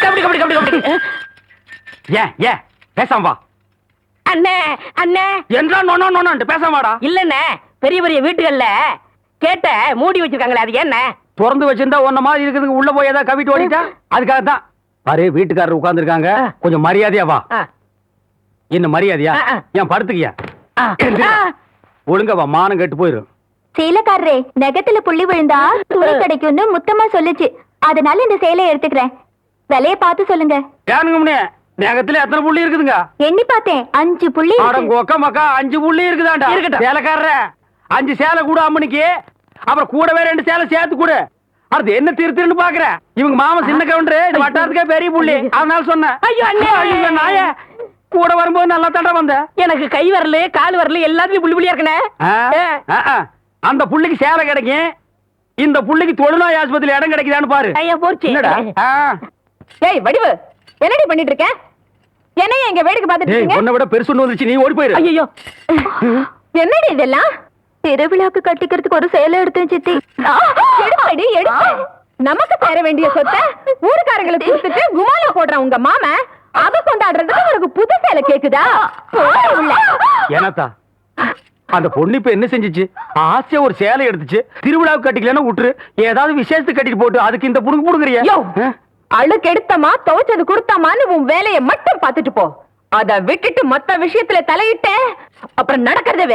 கபடி கபடி கபடி கபடி. ஏன் பேசாம வா. அண்ணே அண்ணே என்றா நோனோ நோனோன்ட்டு பேசாம வாடா. இல்லண்ணே, பெரிய பெரிய வீட்டுகள்ல கேட்ட மூடி வச்சிருக்காங்களே, அது என்ன? திறந்து வச்சிருந்தா ஒன்ன மாதிரி இருக்கிறதுக்கு உள்ள போய் ஏதாவது கவிட்டு ஓடிட்டா அதுக்காக தான். பாரு, வீட்டுக்காரர் உட்கார்ந்து இருக்காங்க, கொஞ்சம் மரியாதையா வா. என்ன மரியாதையா? ஏன் படுத்துக்கியா? ஒழுங்கா வா, மானம் கெட்டு போயிரும். சேலைக்காரரே, நெகத்துல புள்ளி விழுந்தா துணி கிடைக்கும்னு முத்தமா சொல்லுச்சு. அதனால இந்த சேலையை எடுத்துக்கிறேன். விலைய பார்த்து சொல்லுங்க. ஏனுங்க முன்னே, நகத்துல எத்தனை புள்ளி இருக்குதுங்க? எண்ணி பார்த்தேன், 5 புள்ளி. கொக்க மக்கா 5 புள்ளி இருக்குதாண்டா. இருக்கட்டும். சேலைக்காரர 5 சேலை கூட அம்மனிக்கு, அப்புறம் கூடவே 2 சேலை சேர்த்து கூட. அது என்ன திருன்னு பாக்குற? இவங்க மாமா சின்ன கவுண்டரு, இந்த வட்டாரத்துக்கே பெரிய புள்ளி, அதனால சொன்னேன். ஐயோ அண்ணே, ஐயோ நாய, கூட வரும்போது நல்லா தண்டை வந்த. எனக்கு கை வரல கால் வரல எல்லாத்துலயும் புள்ளி புள்ளியா இருக்கனே. அந்த புள்ளிக்கு சேலை கிடைக்கும், இந்த புள்ளிக்கு தொழுநோய் ஆஸ்பத்திரியில இடம் கிடைக்குதான்னு பாரு. ஐயா போச்சு. என்னடா? ஏய் வடிவு, என்னடி பண்ணிட்டு இருக்க? என்னைய எங்க வேடிக்கை பார்த்துட்டு இருக்கீங்க? உன்னை விட பெருசு ஒண்ணு வந்துச்சு, நீ ஓடி போயிரு. ஐயோ, என்னடி இதெல்லாம்? திருவிழாக்கு கட்டிக்கிறதுக்கு ஒரு சேலை எடுத்தேன் சித்தி. எடுப்படி எடுப்பு. நமக்கு தர வேண்டிய சொத்தை ஊருக்காரங்களுக்கு கொடுத்துட்டு குமால போடுறான் உங்க மாமா. அத கொண்டாடுறதுக்கு உனக்கு புது சேலை கேக்குதா? ஏனாத்தா, அந்த பொண்ணு இப்ப என்ன செஞ்சுச்சு? ஆசையா ஒரு சேலை எடுத்துச்சு, திருவிழாவுக்கு கட்டிக்கலன்னா விட்டுரு, ஏதாவது விசேஷத்துக்கு கட்டிட்டு போட்டு அதுக்கு இந்த புடுங்க புடுங்குறியா? அழுக்கு எடுத்தமா துவைச்சது கொடுத்தமான்னு உன் வேலையை மட்டும் பார்த்துட்டு போ. அத விட்டுட்டு மத்த விஷயத்துல தலையிட்ட அப்புறம் நடக்கிறதே